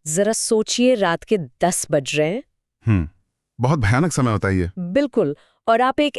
जरा सोचिए, रात के 10 बज रहे हैं। बहुत भयानक समय होता है ये। बिल्कुल। और आप एक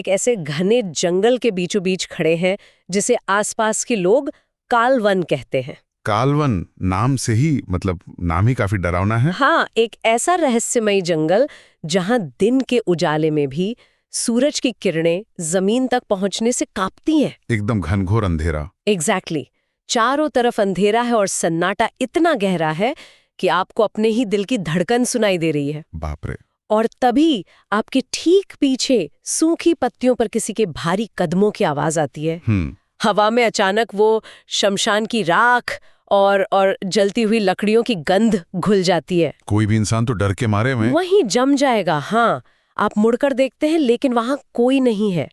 ऐसे घने जंगल के बीचों बीच खड़े हैं जिसे आसपास के लोग कालवन कहते हैं। कालवन, नाम से ही मतलब नाम ही काफी डरावना है। हाँ, एक ऐसा रहस्यमयी जंगल जहां दिन के उजाले में भी सूरज की किरणें जमीन तक पहुंचने से कांपती हैं। एकदम घनघोर अंधेरा। एग्जैक्टली। चारों तरफ अंधेरा है और सन्नाटा इतना गहरा है कि आपको अपने ही दिल की धड़कन सुनाई दे रही है। बाप रे। और तभी आपके ठीक पीछे सूखी पत्तियों पर किसी के भारी कदमों की आवाज आती है। हवा में अचानक वो शमशान की राख और जलती हुई लकड़ियों की गंध घुल जाती है। कोई भी इंसान तो डर के मारे में वहीं जम जाएगा। हाँ, आप मुड़कर देखते हैं लेकिन वहां कोई नहीं है,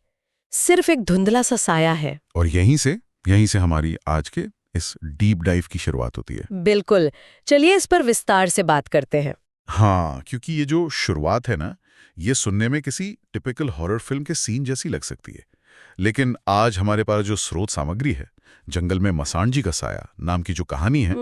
सिर्फ एक धुंधला सा साया है। और यहीं से हमारी आज के इस डीप डाइव की शुरुआत होती है। बिल्कुल। चलिए इस पर विस्तार से बात करते हैं। हाँ, क्योंकि ये जो शुरुआत है ना, ये सुनने में किसी टिपिकल हॉरर फिल्म के सीन जैसी लग सकती है, लेकिन आज हमारे पास जो स्रोत सामग्री है, जंगल में मसाणजी का साया नाम की जो कहानी है,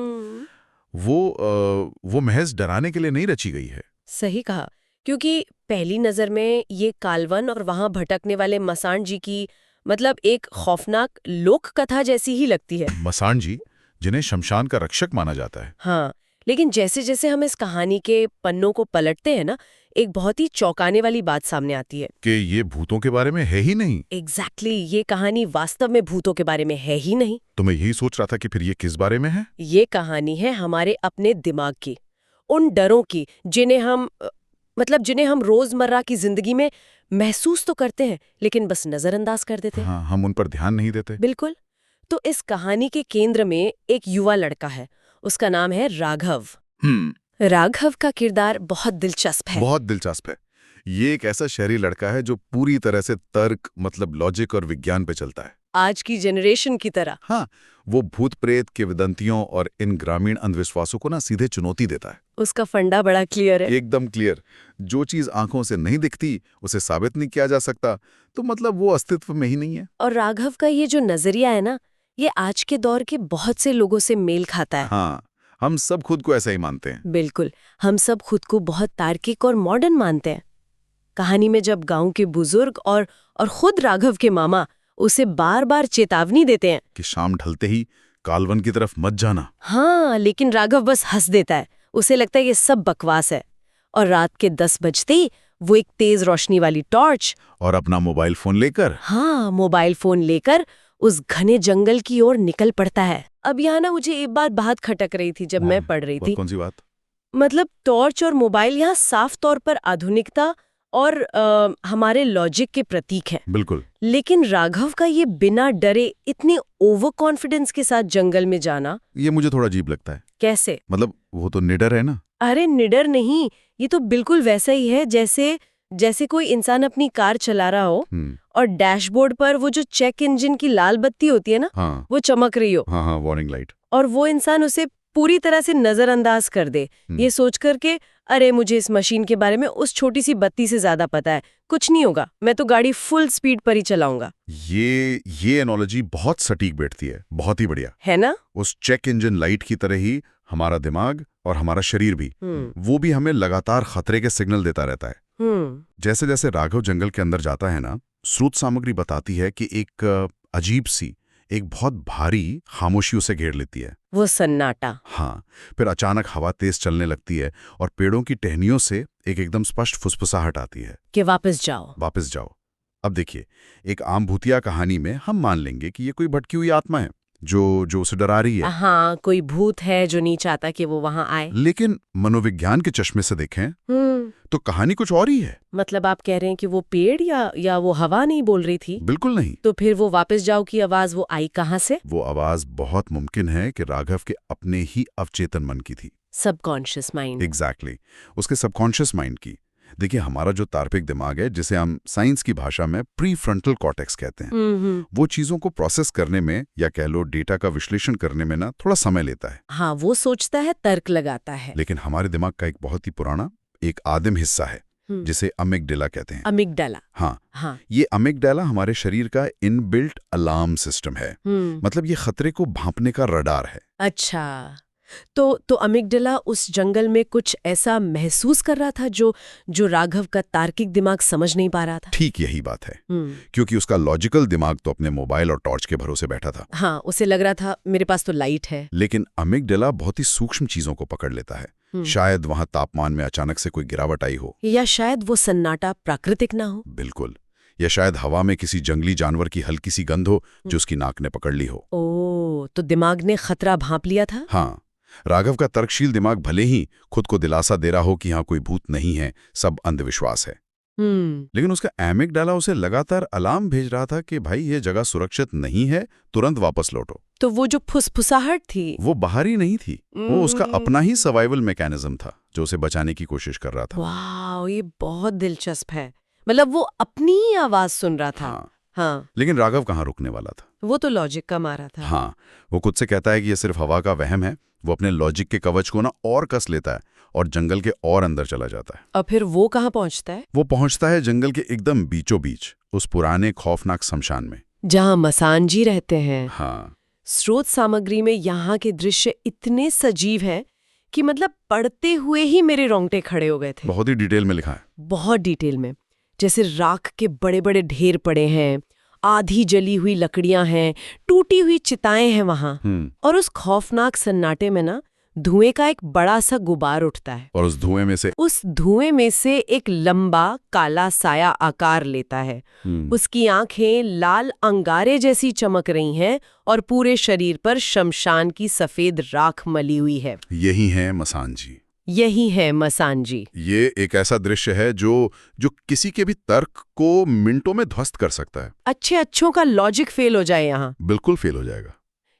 वो महज डराने के लिए नहीं रची गई है। सही कहा, क्योंकि पहली नजर में ये कालवन और वहां भटकने वाले मसाणजी की मतलब एक खौफनाक लोक कथा जैसी ही लगती है। मसाणजी, जिन्हें शमशान का रक्षक माना जाता है। हाँ, लेकिन जैसे जैसे हम इस कहानी के पन्नों को पलटते हैं ना, एक बहुत ही चौंकाने वाली बात सामने आती है कि ये भूतों के बारे में है ही नहीं। एग्जैक्टली, ये कहानी वास्तव में भूतों के बारे में है ही नहीं। तो मैं यही सोच रहा था कि फिर ये किस बारे में है। ये कहानी है हमारे अपने दिमाग की, उन डरों की जिन्हें हम रोजमर्रा की जिंदगी में महसूस तो करते हैं लेकिन बस नजरअंदाज कर देते हैं। हाँ, हम उन पर ध्यान नहीं देते। बिल्कुल। तो इस कहानी के केंद्र में एक युवा लड़का है, उसका नाम है राघव। राघव का किरदार बहुत दिलचस्प है। बहुत दिलचस्प है। ये एक ऐसा शहरी लड़का है जो पूरी तरह से तर्क मतलब लॉजिक और विज्ञान पे चलता है, आज की जनरेशन की तरह। हाँ, वो भूत प्रेत किंवदंतियों और इन ग्रामीण अंधविश्वासों को ना सीधे चुनौती देता है। उसका फंडा बड़ा क्लियर है। एकदम क्लियर। जो चीज आंखों से नहीं दिखती उसे साबित नहीं किया जा सकता, तो मतलब वो अस्तित्व में ही नहीं है। और राघव का ये जो नजरिया है ना, ये आज के दौर के बहुत से लोगों से मेल खाता है। हाँ, हम सब खुद को ऐसा ही मानते हैं। बिल्कुल, हम सब खुद को बहुत तार्किक और मॉडर्न मानते हैं। कहानी में जब गांव के बुजुर्ग और खुद राघव के मामा उसे बार बार चेतावनी देते हैं कि शाम ढलते ही कालवन की तरफ मत जाना। हाँ, लेकिन राघव बस हंस देता है। उसे लगता है ये सब बकवास है। और रात के 10 बजते ही वो एक तेज रोशनी वाली टॉर्च और अपना मोबाइल फोन लेकर, हाँ, मोबाइल फोन लेकर उस घने जंगल की ओर निकल पड़ता है। अब यहाँ ना मुझे एक बात खटक रही थी जब मैं पढ़ रही थी। कौन सी बात? मतलब टॉर्च और मोबाइल यहाँ साफ तौर पर आधुनिकता और हमारे लॉजिक के प्रतीक हैं। बिल्कुल। लेकिन राघव का ये बिना डरे इतने ओवर कॉन्फिडेंस के साथ जंगल में जाना, ये मुझे थोड़ा अजीब लगता है। कैसे? मतलब वो तो निडर है ना। अरे निडर नहीं, ये तो बिल्कुल वैसा ही है जैसे कोई इंसान अपनी कार चला रहा हो और डैशबोर्ड पर वो जो चेक इंजन की लाल बत्ती होती है ना, हाँ, वो चमक रही हो। हाँ, वार्निंग लाइट। और वो इंसान उसे पूरी तरह से नजरअंदाज कर दे, ये सोच करके अरे मुझे इस मशीन के बारे में उस छोटी सी बत्ती से ज्यादा पता है, कुछ नहीं होगा, मैं तो गाड़ी फुल स्पीड पर ही चलाऊंगा। ये एनोलॉजी बहुत सटीक बैठती है, बहुत ही बढ़िया है ना। उस चेक इंजन लाइट की तरह ही हमारा दिमाग और हमारा शरीर भी, वो भी हमें लगातार खतरे के सिग्नल देता रहता है। जैसे जैसे राघव जंगल के अंदर जाता है ना, स्रोत सामग्री बताती है कि एक अजीब सी, एक बहुत भारी खामोशी उसे घेर लेती है। वो सन्नाटा। हाँ, फिर अचानक हवा तेज चलने लगती है और पेड़ों की टहनियों से एक एकदम स्पष्ट फुसफुसाहट आती है कि वापस जाओ। अब देखिए, एक आम भूतिया कहानी में हम मान लेंगे कि ये कोई भटकी हुई आत्मा है जो उसे डरा रही है। हाँ, कोई भूत है जो नहीं चाहता कि वो वहां आए। लेकिन मनोविज्ञान के चश्मे से देखें तो कहानी कुछ और ही है। मतलब आप कह रहे हैं कि वो पेड़ या वो हवा नहीं बोल रही थी? बिल्कुल नहीं। तो फिर वो वापस जाओ की आवाज वो आई कहाँ से? वो आवाज बहुत मुमकिन है कि राघव के अपने ही अवचेतन मन की थी। Subconscious mind. एग्जैक्टली, उसके सबकॉन्शियस माइंड की। देखिए, हमारा जो तार्किक दिमाग है, जिसे हम साइंस की भाषा में प्री फ्रंटल कॉर्टेक्स कहते हैं, वो चीजों को प्रोसेस करने में या कह लो डेटा का विश्लेषण करने में ना थोड़ा समय लेता है। हाँ, वो सोचता है, तर्क लगाता है। लेकिन हमारे दिमाग का एक बहुत ही पुराना, एक आदिम हिस्सा है जिसे अमिगडाला कहते हैं। अमिगडाला। हाँ, ये अमिगडाला हमारे शरीर का इनबिल्ट अलार्म सिस्टम है। मतलब ये खतरे को भांपने का रडार है। अच्छा, तो अमिगडाला उस जंगल में कुछ ऐसा महसूस कर रहा था जो राघव का तार्किक दिमाग समझ नहीं पा रहा था। ठीक यही बात है, क्योंकि उसका लॉजिकल दिमाग तो अपने मोबाइल और टॉर्च के भरोसे बैठा था। हाँ, उसे लग रहा था मेरे पास तो लाइट है। लेकिन अमिगडाला बहुत ही सूक्ष्म चीजों को पकड़ लेता है। शायद वहां तापमान में अचानक से कोई गिरावट आई हो, या शायद वो सन्नाटा प्राकृतिक ना हो। बिल्कुल, या शायद हवा में किसी जंगली जानवर की हल्की सी गंध हो जो उसकी नाक ने पकड़ ली हो। ओह, तो दिमाग ने खतरा भांप लिया था। हाँ, राघव का तर्कशील दिमाग भले ही खुद को दिलासा दे रहा हो कि यहाँ कोई भूत नहीं है, सब अंधविश्वास है, लेकिन उसका अमिगडाला उसे लगातार अलार्म भेज रहा था कि भाई ये जगह सुरक्षित नहीं है, तुरंत वापस लौटो। तो वो जो फुसफुसाहट थी वो बाहरी नहीं थी, वो उसका अपना ही सर्वाइवल मैकेनिज्म था जो उसे बचाने की कोशिश कर रहा था। वाह, ये बहुत दिलचस्प है। मतलब वो अपनी ही आवाज सुन रहा था। हाँ। लेकिन राघव कहाँ रुकने वाला था? वो तो लॉजिक का मारा था। हाँ, वो खुद से कहता है कि ये सिर्फ हवा का वहम है। वो अपने लॉजिक के कवच को ना और कस लेता है और जंगल के और अंदर चला जाता है। और फिर वो कहाँ पहुंचता है? वो पहुंचता है जंगल के एकदम बीचों बीच, उस पुराने खौफनाक शमशान में, जहाँ मसानजी रहते हैं। हाँ। स्रोत सामग्री में यहाँ के दृश्य इतने सजीव हैं कि मतलब पढ़ते हुए ही मेरे रोंगटे खड़े हो गए थे। बहुत ही डिटेल में लिखा है। बहुत डिटेल में, जैसे राख के बड़े बड़े ढेर पड़े हैं, आधी जली हुई लकड़ियां हैं, टूटी हुई चिताएं हैं वहां। और उस खौफनाक सन्नाटे में ना धुएं का एक बड़ा सा गुबार उठता है, और उस धुएं में से एक लंबा काला साया आकार लेता है। उसकी आंखें लाल अंगारे जैसी चमक रही हैं और पूरे शरीर पर शमशान की सफेद राख मली हुई है। यही है मसानजी। यही है मसानजी। ये एक ऐसा दृश्य है जो किसी के भी तर्क को मिनटों में ध्वस्त कर सकता है। अच्छों का लॉजिक फेल हो जाए यहाँ। बिल्कुल फेल हो जाएगा।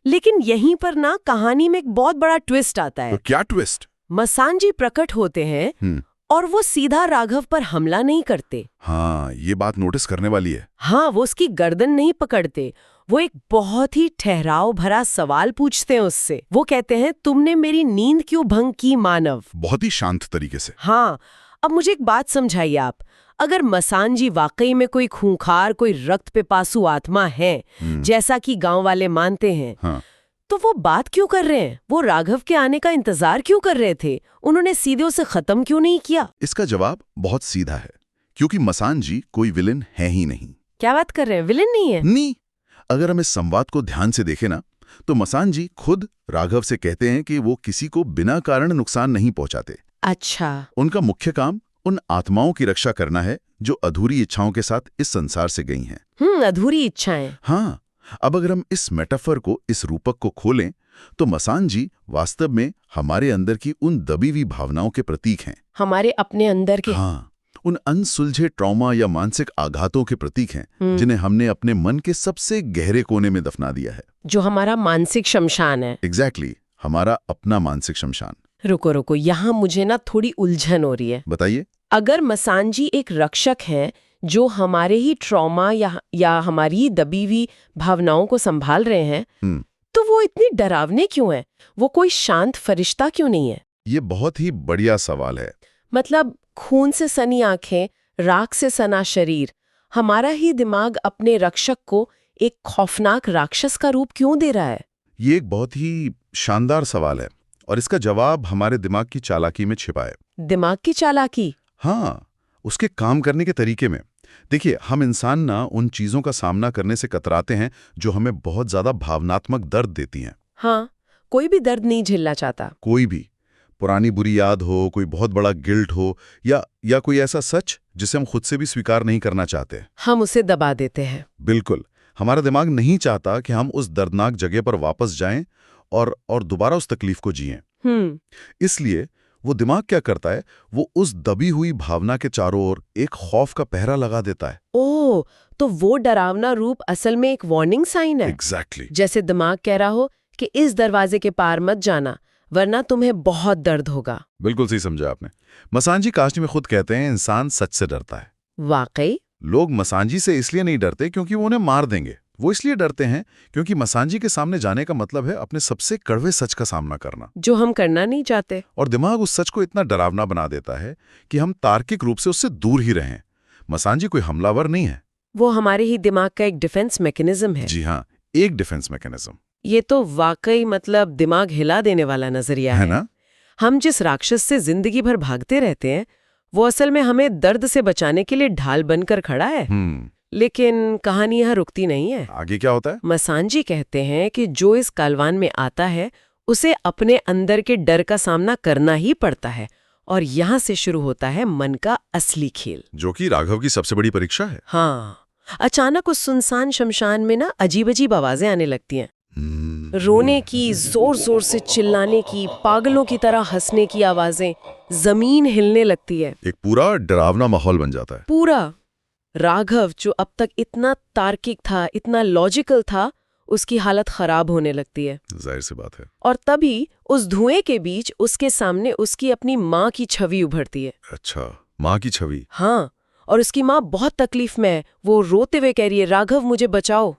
लेकिन यहीं पर ना कहानी में एक बहुत बड़ा ट्विस्ट आता है। तो क्या ट्विस्ट? मसानजी प्रकट होते हैं और वो सीधा राघव पर हमला नहीं करते। हाँ, ये बात नोटिस करने वाली है। हाँ, वो उसकी गर्दन नहीं पकड़ते, वो एक बहुत ही ठहराव भरा सवाल पूछते हैं उससे। वो कहते हैं, तुमने मेरी नींद क्यों भंग की मानव? बहुत ही शांत तरीके से। हाँ, अब मुझे एक बात समझाइए आप, अगर मसानजी वाकई में कोई खूंखार, कोई रक्त पिपासु आत्मा है, जैसा कि गांव वाले मानते हैं, हाँ, तो वो बात क्यों कर रहे हैं? वो राघव के आने का इंतजार क्यों कर रहे थे? उन्होंने सीधे उसे खत्म क्यों नहीं किया? इसका जवाब बहुत सीधा है, क्योंकि मसानजी कोई विलेन है ही नहीं। क्या बात कर रहे हैं? विलेन नहीं है? नहीं। अगर हम इस संवाद को ध्यान से देखें ना, तो मसानजी खुद राघव से कहते हैं कि वो किसी को बिना कारण नुकसान नहीं पहुंचाते। अच्छा। उनका मुख्य काम उन आत्माओं की रक्षा करना है जो अधूरी इच्छाओं के साथ इस संसार से गई हैं। अधूरी इच्छाएं। हाँ, अब अगर हम इस मेटाफर को, इस रूपक को खोलें, तो मसानजी वास्तव में हमारे अंदर की उन दबी हुई भावनाओं के प्रतीक हैं। हमारे अपने अंदर के? हाँ, उन अनसुलझे ट्रॉमा या मानसिक आघातों के प्रतीक हैं जिन्हें हमने अपने मन के सबसे गहरे कोने में दफना दिया है। जो हमारा मानसिक शमशान है। एग्जैक्टली, हमारा अपना मानसिक शमशान। रुको, यहाँ मुझे ना थोड़ी उलझन हो रही है। बताइए। अगर मसानजी एक रक्षक है जो हमारे ही ट्रॉमा या हमारी दबी हुई भावनाओं को संभाल रहे हैं, तो वो इतनी डरावने क्यों है? वो कोई शांत फरिश्ता क्यों नहीं है? ये बहुत ही बढ़िया सवाल है। मतलब खून से सनी आंखें, राख से सना शरीर, हमारा ही दिमाग अपने रक्षक को एक खौफनाक राक्षस का रूप क्यों दे रहा है? ये एक बहुत ही शानदार सवाल है और इसका जवाब हमारे दिमाग की चालाकी में छिपा है। दिमाग की चालाकी? हाँ, उसके काम करने के तरीके में। देखिए, हम इंसान ना उन चीजों का सामना करने से कतराते हैं जो हमें बहुत ज्यादा भावनात्मक दर्द देती हैं। हाँ, कोई भी दर्द नहीं झेलना चाहता। कोई भी पुरानी बुरी याद हो, कोई बहुत बड़ा गिल्ट हो, या कोई ऐसा सच जिसे हम खुद से भी स्वीकार नहीं करना चाहते, हम उसे दबा देते हैं। बिल्कुल, हमारा दिमाग नहीं चाहता कि हम उस दर्दनाक जगह पर वापस जाएं और दोबारा उस तकलीफ को जिएं। इसलिए वो दिमाग क्या करता है, वो उस दबी हुई भावना के चारों ओर एक खौफ का पहरा लगा देता है। ओह, तो वो डरावना रूप असल में एक वार्निंग साइन है। एग्जैक्टली। जैसे दिमाग कह रहा हो कि इस दरवाजे के पार मत जाना, वरना तुम्हें बहुत दर्द होगा। बिल्कुल सही समझा आपने। मसानजी कास्ट में खुद कहते हैं, इंसान सच से डरता है। वाकई? लोग मसानजी से इसलिए नहीं डरते क्योंकि वो उन्हें मार देंगे, वो इसलिए डरते हैं क्योंकि मसानजी के सामने जाने का मतलब है अपने सबसे कड़वे सच का सामना करना, जो हम करना नहीं चाहते। और दिमाग उस सच को इतना डरावना बना देता है कि हम तार्किक रूप से उससे दूर ही रहें। मसानजी कोई हमलावर नहीं है, वो हमारे ही दिमाग का एक डिफेंस मैकेनिज्म है। जी हाँ, एक डिफेंस मैकेनिज्म। ये तो वाकई मतलब दिमाग हिला देने वाला नजरिया है है ना? हम जिस राक्षस से जिंदगी भर भागते रहते हैं वो असल में हमें दर्द से बचाने के लिए ढाल बनकर खड़ा है। लेकिन कहानी यहाँ रुकती नहीं है। आगे क्या होता है? मसांजी कहते हैं कि जो इस कालवान में आता है उसे अपने अंदर के डर का सामना करना ही पड़ता है और यहाँ से शुरू होता है मन का असली खेल, जो कि राघव की सबसे बड़ी परीक्षा है। हाँ, अचानक उस सुनसान शमशान में ना अजीब अजीब आवाजें आने लगती हैं। रोने की, जोर जोर से चिल्लाने की, पागलों की तरह हंसने की आवाजें, जमीन हिलने लगती है। एक पूरा डरावना माहौल बन जाता है। पूरा। राघव जो अब तक इतना तार्किक था, इतना लॉजिकल था, उसकी हालत खराब होने लगती है। जाहिर सी बात है। और तभी उस धुएं के बीच उसके सामने उसकी अपनी माँ की छवि उभरती है। अच्छा, माँ की छवि? हाँ, और उसकी माँ बहुत तकलीफ में है। वो रोते हुए कह रही है, राघव मुझे बचाओ।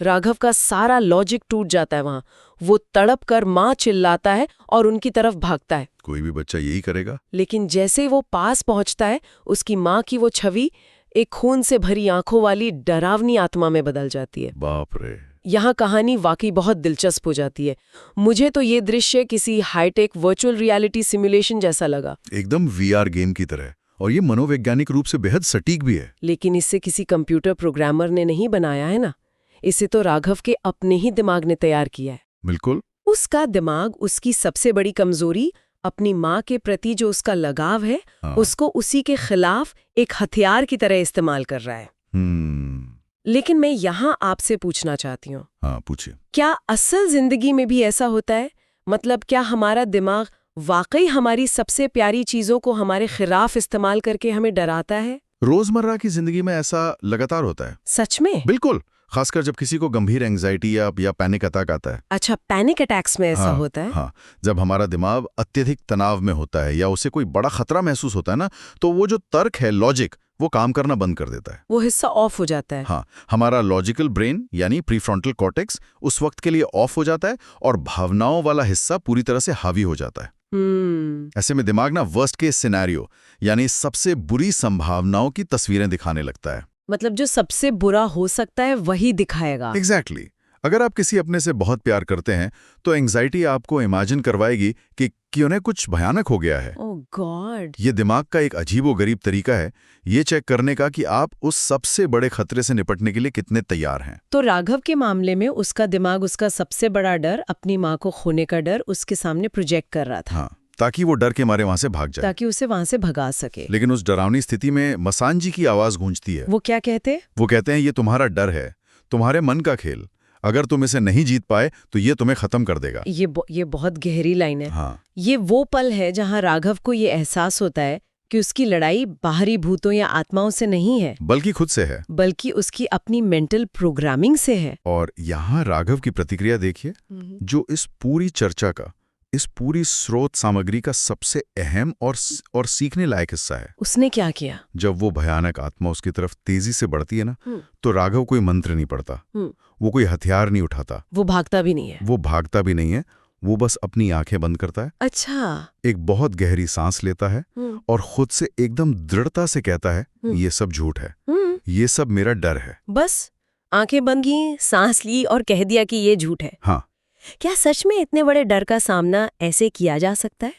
राघव का सारा लॉजिक टूट जाता है वहां। वो तड़प कर माँ चिल्लाता है और उनकी तरफ भागता है। कोई भी बच्चा यही करेगा। लेकिन जैसे वो पास पहुंचता है उसकी माँ की वो छवि एक खून से भरी आंखों वाली डरावनी आत्मा में बदल जाती है। बाप रे। यहाँ कहानी वाकई बहुत दिलचस्प हो जाती है। मुझे तो ये दृश्य किसी हाईटेक वर्चुअल रियलिटी सिमुलेशन जैसा लगा, एकदम VR गेम की तरह। और ये मनोवैज्ञानिक रूप से बेहद सटीक भी है। लेकिन इसे किसी कंप्यूटर प्रोग्रामर ने नहीं बनाया है ना, इसे तो राघव के अपने ही दिमाग ने तैयार किया है। बिल्कुल। उसका दिमाग उसकी सबसे बड़ी कमजोरी, अपनी माँ के प्रति जो उसका लगाव है, उसको उसी के खिलाफ एक हथियार की तरह इस्तेमाल कर रहा है। लेकिन मैं यहाँ आपसे पूछना चाहती हूँ। हाँ, पूछिए। क्या असल जिंदगी में भी ऐसा होता है? मतलब क्या हमारा दिमाग वाकई हमारी सबसे प्यारी चीजों को हमारे खिलाफ इस्तेमाल करके हमें डराता है? रोजमर्रा की जिंदगी में ऐसा लगातार होता है। सच में? बिल्कुल, खासकर जब किसी को गंभीर एंजाइटी या पैनिक अटैक आता है। अच्छा, पैनिक अटैक्स में ऐसा होता है? हाँ, जब हमारा दिमाग अत्यधिक तनाव में होता है या उसे कोई बड़ा खतरा महसूस होता है ना, तो वो जो तर्क है, लॉजिक, वो काम करना बंद कर देता है। वो हिस्सा ऑफ हो जाता है। हाँ, हमारा लॉजिकल ब्रेन यानी प्रीफ्रंटल कॉर्टेक्स उस वक्त के लिए ऑफ हो जाता है और भावनाओं वाला हिस्सा पूरी तरह से हावी हो जाता है। ऐसे में दिमाग ना वर्स्ट केस सिनेरियो यानी सबसे बुरी संभावनाओं की तस्वीरें दिखाने लगता है। मतलब जो सबसे बुरा हो सकता है वही दिखाएगा। एग्जैक्टली। अगर आप किसी अपने से बहुत प्यार करते हैं तो एंजाइटी आपको इमेजिन करवाएगी कि उन्हें कुछ भयानक हो गया है। ओह गॉड। ये दिमाग का एक अजीबोगरीब तरीका है ये चेक करने का कि आप उस सबसे बड़े खतरे से निपटने के लिए कितने तैयार हैं। तो राघव के मामले में उसका दिमाग उसका सबसे बड़ा डर, अपनी माँ को खोने का डर, उसके सामने प्रोजेक्ट कर रहा था। हाँ, ताकि वो डर के मारे वहां से भाग जाए, ताकि उसे वहां से भगा सके। लेकिन उस डरावनी स्थिति में मसांजी की आवाज गूंजती है। वो क्या कहते? वो कहते हैं, ये तुम्हारा डर है, तुम्हारे मन का खेल। अगर तुम इसे नहीं जीत पाए तो ये तुम्हें खत्म कर देगा। ये बहुत गहरी लाइन है। हाँ। ये वो पल है जहां राघव को ये एहसास होता है कि उसकी लड़ाई बाहरी भूतों या आत्माओं से नहीं है, बल्कि खुद से है, बल्कि उसकी अपनी मेंटल प्रोग्रामिंग से है। और यहाँ राघव की प्रतिक्रिया देखिए, जो इस पूरी चर्चा का, इस पूरी स्रोत सामग्री का सबसे अहम और सीखने लायक हिस्सा है। उसने क्या किया? जब वो भयानक आत्मा उसकी तरफ तेजी से बढ़ती है ना, तो राघव कोई मंत्र नहीं पढ़ता, वो कोई हथियार नहीं उठाता, वो भागता भी नहीं है, वो बस अपनी आंखें बंद करता है। अच्छा। एक बहुत गहरी सांस लेता है और खुद से एकदम दृढ़ता से कहता है, ये सब झूठ है, ये सब मेरा डर है। बस आंखें बंद की, सांस ली और कह दिया कि ये झूठ है। हाँ। क्या सच में इतने बड़े डर का सामना ऐसे किया जा सकता है?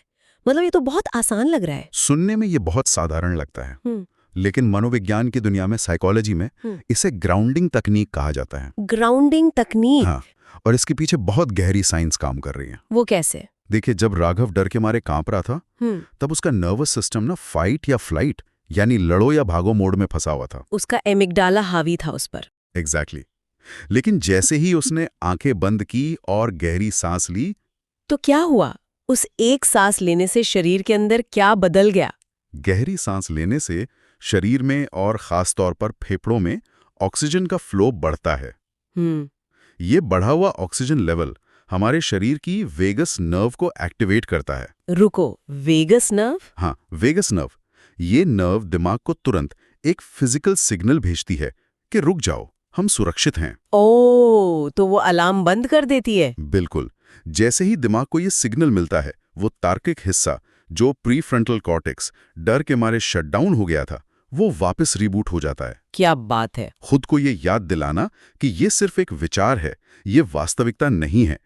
मतलब ये तो बहुत आसान लग रहा है। सुनने में ये बहुत साधारण लगता है, लेकिन मनोविज्ञान की दुनिया में, साइकोलॉजी में इसे ग्राउंडिंग तकनीक कहा जाता है। ग्राउंडिंग तकनीक? हाँ, और इसके पीछे बहुत गहरी साइंस काम कर रही है। वो कैसे? देखिए, जब राघव डर के मारे कांप रहा था, तब उसका नर्वस सिस्टम ना फाइट या फ्लाइट यानी लड़ो या भागो मोड में फंसा हुआ था। उसका एमिगडाला हावी था उस पर। एग्जैक्टली। लेकिन जैसे ही उसने आंखें बंद की और गहरी सांस ली, तो क्या हुआ? उस एक सांस लेने से शरीर के अंदर क्या बदल गया? गहरी सांस लेने से शरीर में और खास तौर पर फेफड़ों में ऑक्सीजन का फ्लो बढ़ता है। ये बढ़ा हुआ ऑक्सीजन लेवल हमारे शरीर की वेगस नर्व को एक्टिवेट करता है। रुको, वेगस नर्व? हाँ, वेगस नर्व। ये नर्व दिमाग को तुरंत एक फिजिकल सिग्नल भेजती है कि रुक जाओ, हम सुरक्षित हैं। ओह, तो वो अलार्म बंद कर देती है? बिल्कुल। जैसे ही दिमाग को ये सिग्नल मिलता है, वो तार्किक हिस्सा जो प्रीफ्रंटल कॉर्टेक्स डर के मारे शटडाउन हो गया था, वो वापस रिबूट हो जाता है। क्या बात है। खुद को ये याद दिलाना कि ये सिर्फ एक विचार है, ये वास्तविकता नहीं है।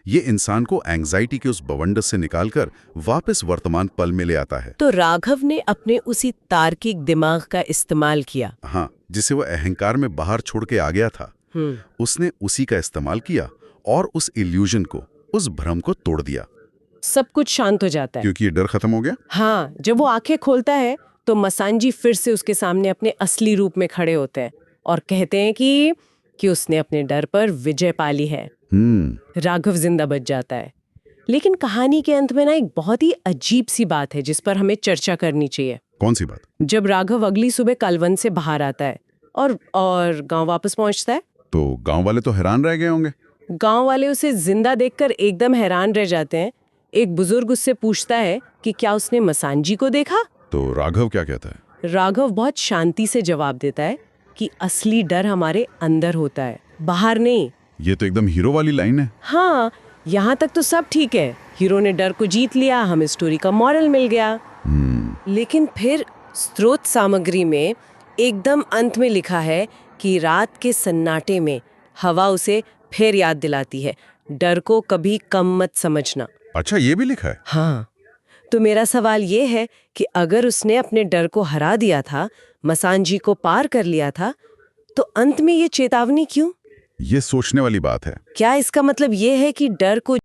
ये इंसान को एंग्जाइटी के उस बवंडर से निकालकर वापस वर्तमान पल में ले आता है। तो राघव ने अपने उसी तार्किक दिमाग का इस्तेमाल किया। हाँ, जिसे वो अहंकार में बाहर छोड़ के आ गया था, उसने उसी का इस्तेमाल किया और उस इल्यूजन को, उस भ्रम को तोड़ दिया। सब कुछ शांत हो जाता है क्योंकि ये डर खत्म हो गया। हाँ, जब वो आंखें खोलता है तो मसानजी फिर से उसके सामने अपने असली रूप में खड़े होते हैं और कहते हैं कि उसने अपने डर पर विजय पा ली है। राघव जिंदा बच जाता है। लेकिन कहानी के अंत में ना एक बहुत ही अजीब सी बात है जिस पर हमें चर्चा करनी चाहिए। कौन सी बात? जब राघव अगली सुबह कलवन से बाहर आता है और गांव वापस पहुंचता है, तो गांव वाले तो हैरान रह गए होंगे। गांव वाले उसे जिंदा देखकर एकदम हैरान रह जाते हैं। एक बुजुर्ग उससे पूछता है कि क्या उसने मसानजी को देखा? तो राघव क्या कहता है? राघव बहुत शांति से जवाब देता है कि असली डर हमारे अंदर होता है, बाहर नहीं। ये तो एकदम हीरो वाली लाइन है। हाँ, यहाँ तक तो सब ठीक है। हीरो ने डर को जीत लिया, हमें स्टोरी का मॉरल मिल गया। लेकिन फिर स्रोत सामग्री में एकदम अंत में लिखा है कि रात के सन्नाटे में हवा उसे फिर याद दिलाती है, डर को कभी कम मत समझना। अच्छा, ये भी लिखा है? हाँ, तो मेरा सवाल ये है कि अगर उसने अपने डर को हरा दिया था, मसानजी को पार कर लिया था, तो अंत में ये चेतावनी क्यों? ये सोचने वाली बात है। क्या इसका मतलब ये है कि डर को